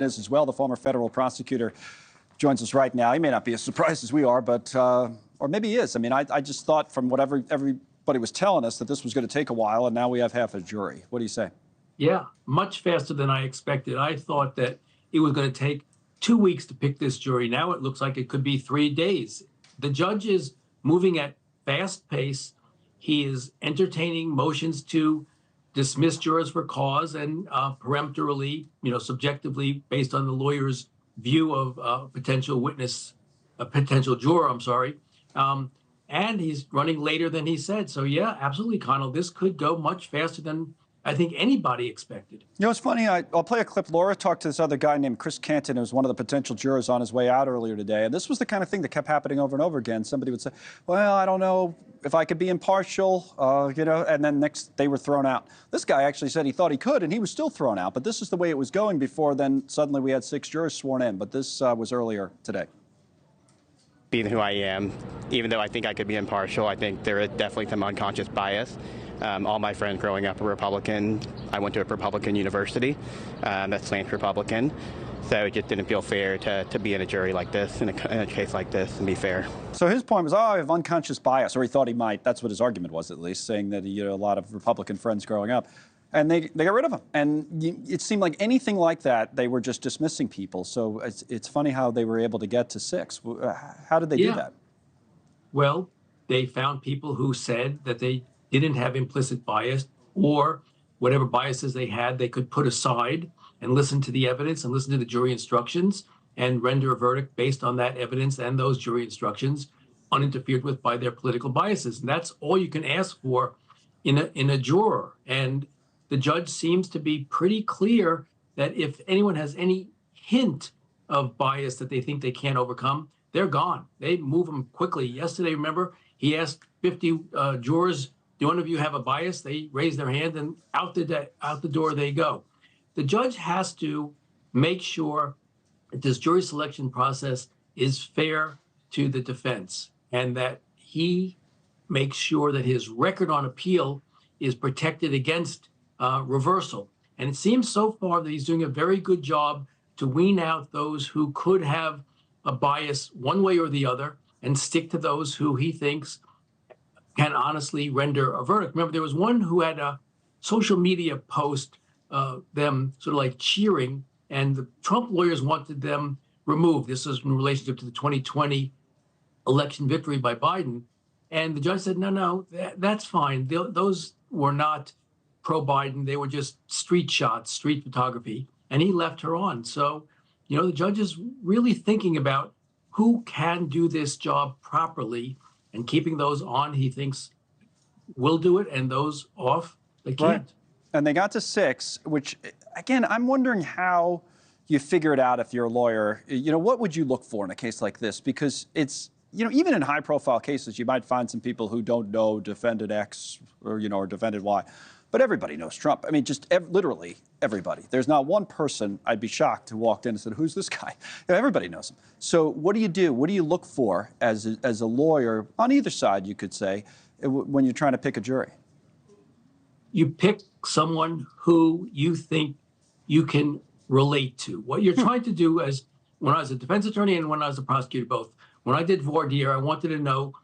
is as well. The former federal prosecutor joins us right now. He may not be as surprised as we are, but or maybe he is. I mean, I just thought from whatever everybody was telling us that this was going to take a while, and now we have half a jury. What do you say? Yeah, much faster than I expected. I thought that it was going to take 2 weeks to pick this jury. Now it looks like it could be 3 days. The judge is moving at fast pace. He is entertaining motions to dismiss jurors for cause and peremptorily, subjectively, based on the lawyer's view of a potential juror, and he's running later than he said. So, yeah, absolutely, Connell. This could go much faster than I think anybody expected. You know, it's funny. I'll play a clip. Laura talked to this other guy named Chris Canton, who was one of the potential jurors on his way out earlier today. And this was the kind of thing that kept happening over and over again. Somebody would say, well, I don't know if I could be impartial, and then next they were thrown out. This guy actually said he thought he could, and he was still thrown out. But this is the way it was going before. Then suddenly we had 6 jurors sworn in. But this was earlier today. Being who I am, even though I think I could be impartial, I think there is definitely some unconscious bias. All my friends growing up are Republican. I went to a Republican university that's slanked Republican. So it just didn't feel fair to be in a jury like this, in a case like this, and be fair. So his point was, I have unconscious bias, or he thought he might. That's what his argument was, at least, saying that he had a lot of Republican friends growing up. And they got rid of him. And it seemed like anything like that, they were just dismissing people. So it's funny how they were able to get to 6. How did they do that? Well, they found people who said that they didn't have implicit bias, or whatever biases they had, they could put aside and listen to the evidence and listen to the jury instructions and render a verdict based on that evidence and those jury instructions, uninterfered with by their political biases. And that's all you can ask for in a juror. And the judge seems to be pretty clear that if anyone has any hint of bias that they think they can't overcome, they're gone. They move them quickly. Yesterday, remember, he asked 50 jurors, do one of you have a bias? They raise their hand, and out the door they go. The judge has to make sure that this jury selection process is fair to the defense, and that he makes sure that his record on appeal is protected against reversal. And it seems so far that he's doing a very good job to wean out those who could have a bias one way or the other and stick to those who he thinks can honestly render a verdict. Remember, there was one who had a social media post, them sort of like cheering, and the Trump lawyers wanted them removed. This is in relationship to the 2020 election victory by Biden. And the judge said, no, that's fine. Those were not pro-Biden. They were just street shots, street photography. And he left her on. So, the judge is really thinking about who can do this job properly, and keeping those on he thinks will do it, and those off, they can't. Right. And they got to 6, which, again, I'm wondering how you figure it out if you're a lawyer. What would you look for in a case like this? Because it's, even in high-profile cases, you might find some people who don't know defendant X or defendant Y. But everybody knows Trump. I mean, just literally everybody. There's not one person, I'd be shocked, who walked in and said, who's this guy? Everybody knows him. So what do you do? What do you look for as a lawyer, on either side, you could say, when you're trying to pick a jury? You pick someone who you think you can relate to. What you're trying to do, as when I was a defense attorney and when I was a prosecutor both, when I did voir dire, I wanted to know,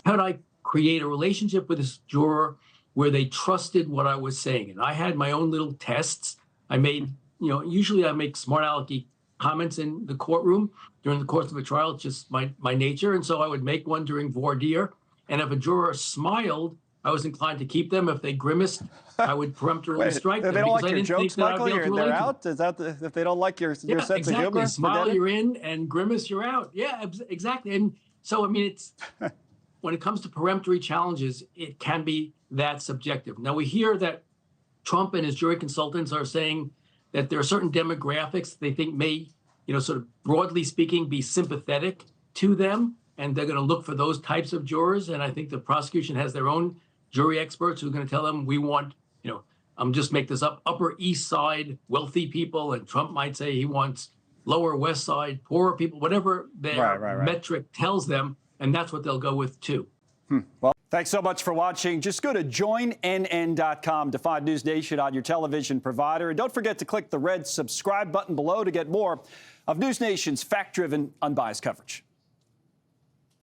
how do I create a relationship with this juror where they trusted what I was saying? And I had my own little tests. I made, usually I make smart alecky comments in the courtroom during the course of a trial. It's just my nature. And so I would make one during voir dire. And if a juror smiled, I was inclined to keep them. If they grimaced, I would peremptorily strike them. If they don't like your jokes, Michael, they're out? Is that if they don't like your sense of humor? Smile, you're in, and grimace, you're out. Yeah, exactly. And so, I mean, it's when it comes to peremptory challenges, it can be that subjective. Now, we hear that Trump and his jury consultants are saying that there are certain demographics they think may, sort of broadly speaking, be sympathetic to them, and they're going to look for those types of jurors. And I think the prosecution has their own jury experts who are going to tell them, we want, I'm just make this up, Upper East Side wealthy people, and Trump might say he wants Lower West Side poorer people, whatever their metric tells them, and that's what they'll go with too. Well, thanks so much for watching. Just go to joinnn.com to find News Nation on your television provider. And don't forget to click the red subscribe button below to get more of News Nation's fact-driven, unbiased coverage.